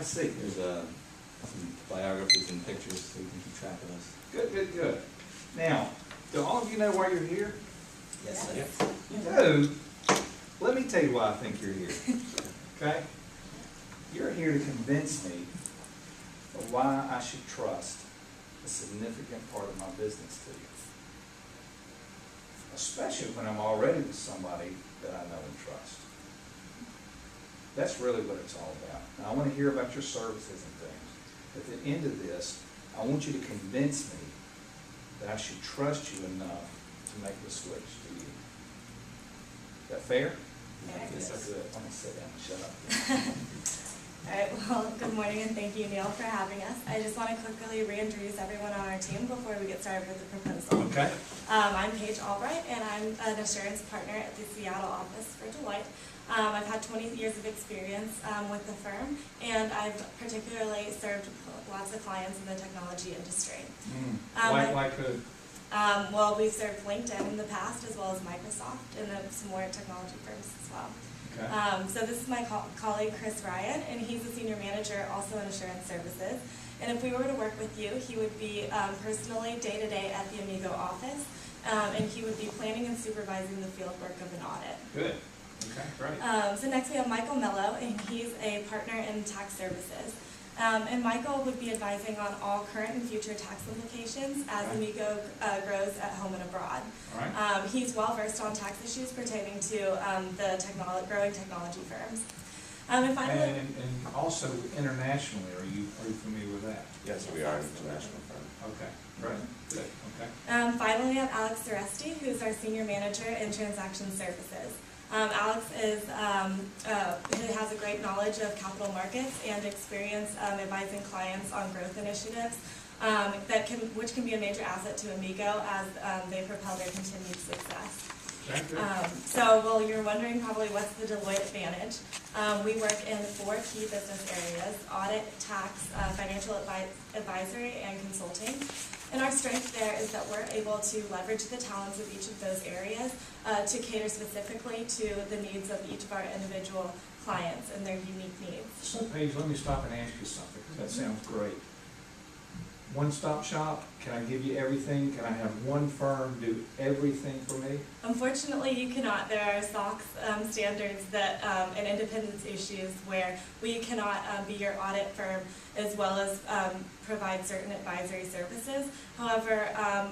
see. There's some biographies and pictures so you can keep track of us. Good, good, good. Now, do all of you know why you're here? Yes, sir. Yep. You do? Let me tell you why I think you're here. Okay? You're here to convince me of why I should trust a significant part of my business to you. Especially when I'm already with somebody that I know and trust. That's really what it's all about. Now, I want to hear about your services and things. At the end of this, I want you to convince me that I should trust you enough to make the switch to you. Is that fair? Yes, sir. Good. I'm going to sit down and shut up. All right, well, good morning and thank you, Neil, for having us. I just want to quickly reintroduce everyone on our team before we get started with the proposal. Okay. I'm Paige Albright, and I'm an assurance partner at the Seattle office for Deloitte. I've had 20 years of experience with the firm, and I've particularly served lots of clients in the technology industry. Like who? Well, we've served LinkedIn in the past, as well as Microsoft, and then some more technology firms as well. Okay. So this is my colleague, Chris Ryan, and he's a senior manager also in assurance services. And if we were to work with you, he would be personally day-to-day at the Amigo office, and he would be planning and supervising the field work of an audit. Good. Okay, great. So next we have Michael Mello, and he's a partner in tax services. And Michael would be advising on all current and future tax implications as Amigo grows at home and abroad. All right. He's well versed on tax issues pertaining to the growing technology firms. And finally, And also internationally, are you familiar with that? Yes, we are an international firm. Okay, great. Good. Okay. finally we have Alex Soresti, who's our senior manager in transaction services. Alex has a great knowledge of capital markets and experience advising clients on growth initiatives which can be a major asset to Amigo as they propel their continued success. So, you're wondering probably what's the Deloitte advantage. We work in 4 key business areas: audit, tax, financial advisory, and consulting. And our strength there is that we're able to leverage the talents of each of those areas to cater specifically to the needs of each of our individual clients and their unique needs. So, Paige, let me stop and ask you something, because that sounds great. One-stop shop, can I give you everything? Can I have one firm do everything for me? Unfortunately, you cannot. There are SOX standards that and independence issues where we cannot be your audit firm as well as provide certain advisory services. However,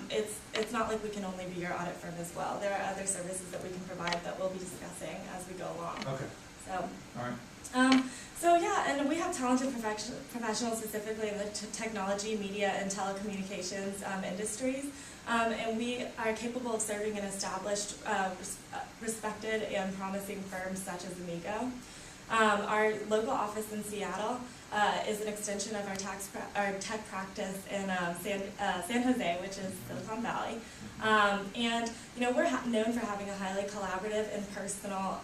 it's not like we can only be your audit firm as well. There are other services that we can provide that we'll be discussing as we go along. Okay. So. All right. So yeah, and we have talented professionals specifically in the technology, media, and telecommunications industries, and we are capable of serving an established, respected, and promising firms such as Amigo. Our local office in Seattle is an extension of our tech practice in San Jose, which is Silicon Valley. And we're known for having a highly collaborative and personal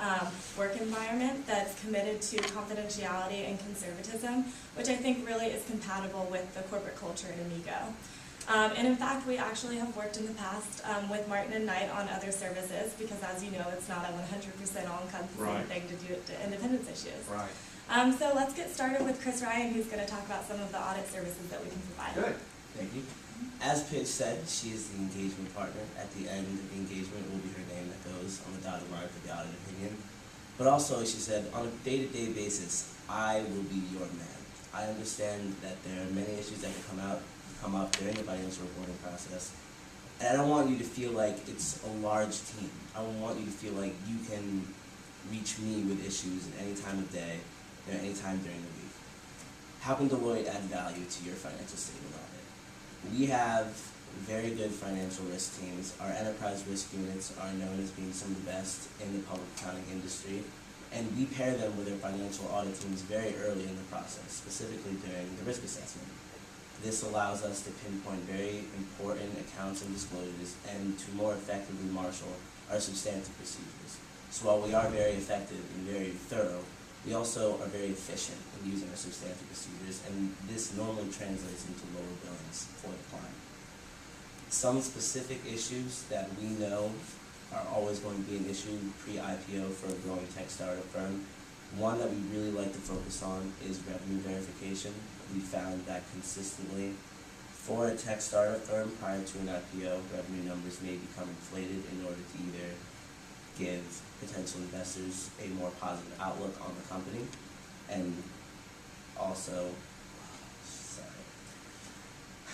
work environment that's committed to confidentiality and conservatism, which I think really is compatible with the corporate culture at Amigo. And in fact, we actually have worked in the past with Martin and Knight on other services because, as you know, it's not a 100% all-encompassing thing to do to independence issues. Right. So let's get started with Chris Ryan, who's going to talk about some of the audit services that we can provide. Good. Thank you. As Paige said, she is the engagement partner. At the end of the engagement will be her name that goes on the dotted line for the audit opinion. But also, she said, on a day-to-day basis, I will be your man. I understand that there are many issues that can come up during the financial reporting process. And I don't want you to feel like it's a large team. I don't want you to feel like you can reach me with issues at any time of day, any time during the week. How can Deloitte add value to your financial statement audit? We have very good financial risk teams. Our enterprise risk units are known as being some of the best in the public accounting industry, and we pair them with their financial audit teams very early in the process, specifically during the risk assessment. This allows us to pinpoint very important accounts and disclosures and to more effectively marshal our substantive procedures. So while we are very effective and very thorough, we also are very efficient in using our substantive procedures, and this normally translates into lower billings for the client. Some specific issues that we know are always going to be an issue pre-IPO for a growing tech startup firm One that we really like to focus on is revenue verification. We found that consistently for a tech startup firm prior to an IPO, revenue numbers may become inflated in order to either give potential investors a more positive outlook on the company and also,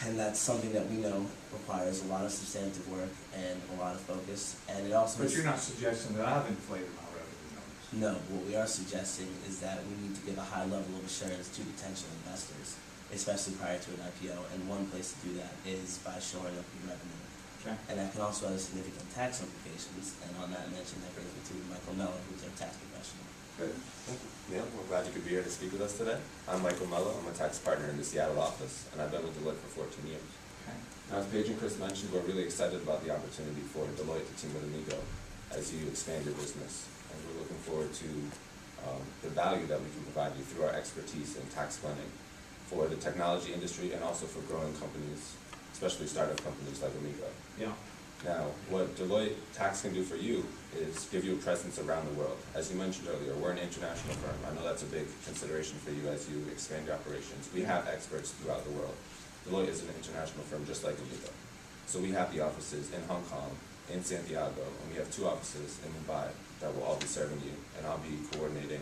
and that's something that we know requires a lot of substantive work and a lot of focus, and it also. But you're not suggesting that I've inflated my revenue numbers. No, what we are suggesting is that we need to give a high level of assurance to potential investors, especially prior to an IPO, and one place to do that is by showing up your revenue. Okay. And that can also have significant tax implications, and on that mention, that brings me to Michael Mellon, who's our tax professional. Good. Thank you. Neil, we're glad you could be here to speak with us today. I'm Michael Mello. I'm a tax partner in the Seattle office, and I've been with Deloitte for 14 years. Okay. Now, as Paige and Chris mentioned, we're really excited about the opportunity for Deloitte to team with Amigo as you expand your business. And we're looking forward to the value that we can provide you through our expertise in tax planning for the technology industry and also for growing companies, especially startup companies like Amigo. Yeah. Now, what Deloitte Tax can do for you is give you a presence around the world. As you mentioned earlier, we're an international firm. I know that's a big consideration for you as you expand your operations. We have experts throughout the world. Deloitte is an international firm just like Amigo. So we have the offices in Hong Kong, in Santiago, and we have 2 offices in Mumbai that will all be serving you, and I'll be coordinating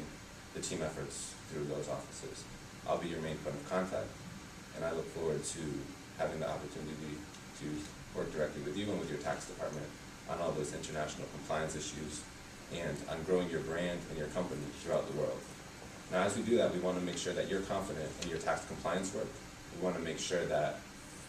the team efforts through those offices. I'll be your main point of contact, and I look forward to having the opportunity to work directly with you and with your tax department on all those international compliance issues and on growing your brand and your company throughout the world. Now, as we do that, we want to make sure that you're confident in your tax compliance work. We want to make sure that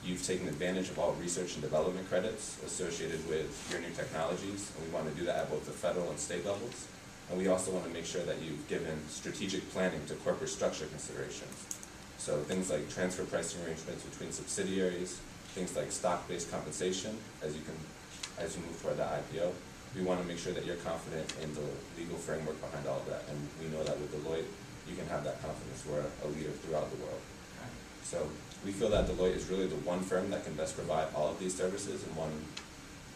you've taken advantage of all research and development credits associated with your new technologies, and we want to do that at both the federal and state levels. And we also want to make sure that you've given strategic planning to corporate structure considerations. So things like transfer pricing arrangements between subsidiaries, things like stock-based compensation as you move toward the IPO. We want to make sure that you're confident in the legal framework behind all of that, and we know that with Deloitte, you can have that confidence. We're a leader throughout the world. Okay. So we feel that Deloitte is really the one firm that can best provide all of these services in one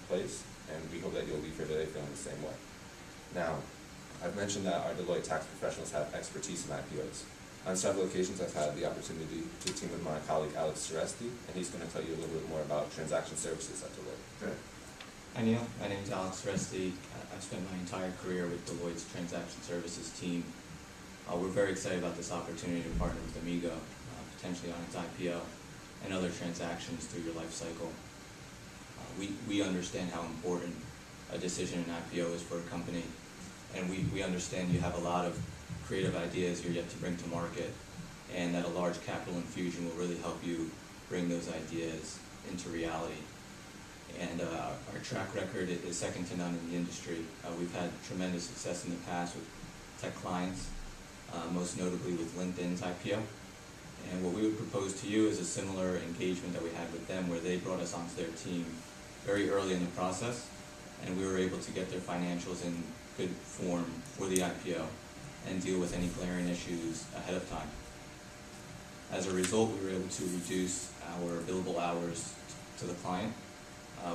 place, and we hope that you'll leave here today feeling the same way. Now, I've mentioned that our Deloitte tax professionals have expertise in IPOs. On several occasions, I've had the opportunity to team with my colleague Alex Suresti, and he's going to tell you a little bit more about transaction services at Deloitte. Good. Hi Neil, my name is Alex Suresti. I've spent my entire career with Deloitte's transaction services team. We're very excited about this opportunity to partner with Amigo, potentially on its IPO and other transactions through your life cycle. We understand how important a decision in IPO is for a company, and we understand you have a lot of creative ideas you're yet to bring to market, and that a large capital infusion will really help you bring those ideas into reality. And our track record is second to none in the industry. We've had tremendous success in the past with tech clients, most notably with LinkedIn's IPO. And what we would propose to you is a similar engagement that we had with them, where they brought us onto their team very early in the process, and we were able to get their financials in good form for the IPO and deal with any glaring issues ahead of time. As a result, we were able to reduce our billable hours to the client.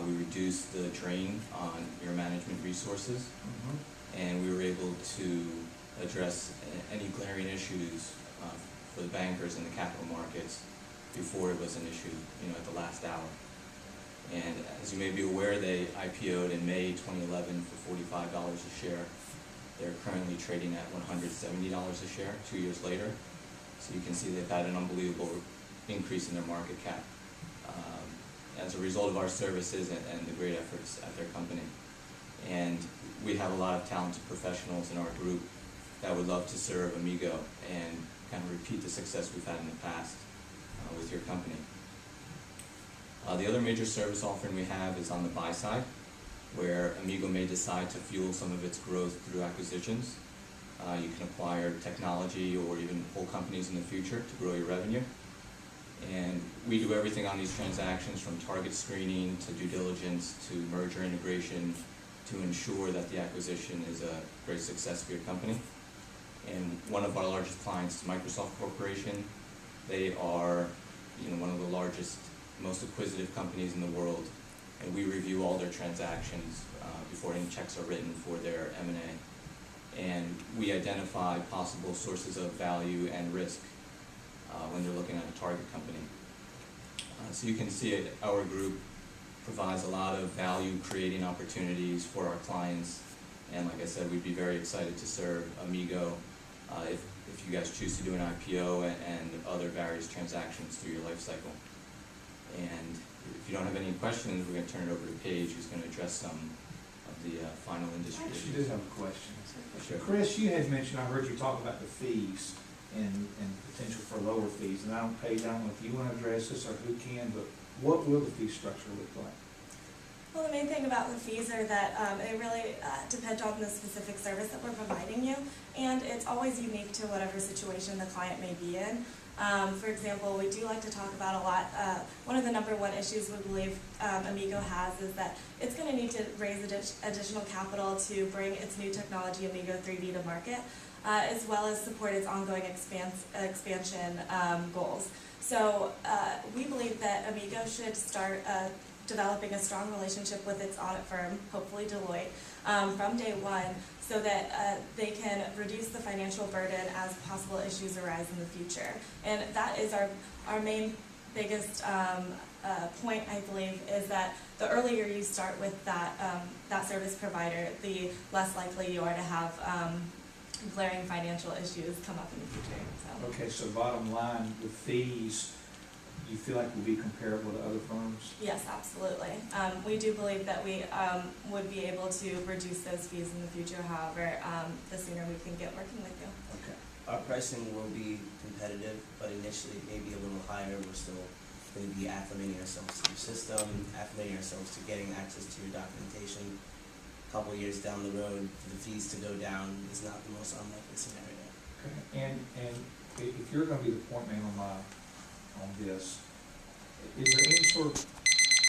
We reduced the drain on your management resources, and we were able to address any glaring issues for the bankers in the capital markets before it was an issue, at the last hour. And as you may be aware, they IPO'd in May 2011 for $45 a share. They're currently trading at $170 a share 2 years later. So you can see they've had an unbelievable increase in their market cap as a result of our services and the great efforts at their company. And we have a lot of talented professionals in our group that would love to serve Amigo and kind of repeat the success we've had in the past with your company. The other major service offering we have is on the buy side, where Amigo may decide to fuel some of its growth through acquisitions. You can acquire technology or even whole companies in the future to grow your revenue. And we do everything on these transactions, from target screening to due diligence to merger integration, to ensure that the acquisition is a great success for your company. And one of our largest clients is Microsoft Corporation. They are one of the largest, most acquisitive companies in the world, and we review all their transactions before any checks are written for their M&A. and we identify possible sources of value and risk when they're looking at a target company. So you can see it, our group provides a lot of value creating opportunities for our clients, and like I said, we'd be very excited to serve Amigo if you guys choose to do an IPO and other various transactions through your life cycle. And if you don't have any questions, we're going to turn it over to Paige, who's going to address some of the final industry Actually, issues. do have a question. Sure. Chris, you had mentioned, I heard you talk about the fees and potential for lower fees, and I don't know if you want to address this or who can, but what will the fee structure look like? Well, the main thing about the fees are that it really depends on the specific service that we're providing you, and it's always unique to whatever situation the client may be in. For example, we do like to talk about a lot, one of the number one issues we believe Amigo has is that it's going to need to raise additional capital to bring its new technology, Amigo 3D, to market, as well as support its ongoing expansion goals. So we believe that Amigo should start developing a strong relationship with its audit firm, hopefully Deloitte, from day one, so that they can reduce the financial burden as possible issues arise in the future. And that is our main biggest point, I believe, is that the earlier you start with that service provider, the less likely you are to have glaring financial issues come up in the future. So. Okay, so bottom line, the fees, you feel like will be comparable to other firms? Yes, absolutely. We do believe that we would be able to reduce those fees in the future. However, the sooner we can get working with you. Okay. Our pricing will be competitive, but initially maybe a little higher. We're still going to be acclimating ourselves to your system, acclimating ourselves to getting access to your documentation. A couple years down the road, for the fees to go down is not the most unlikely scenario. Okay. And if you're going to be the point man on this, is there any sort of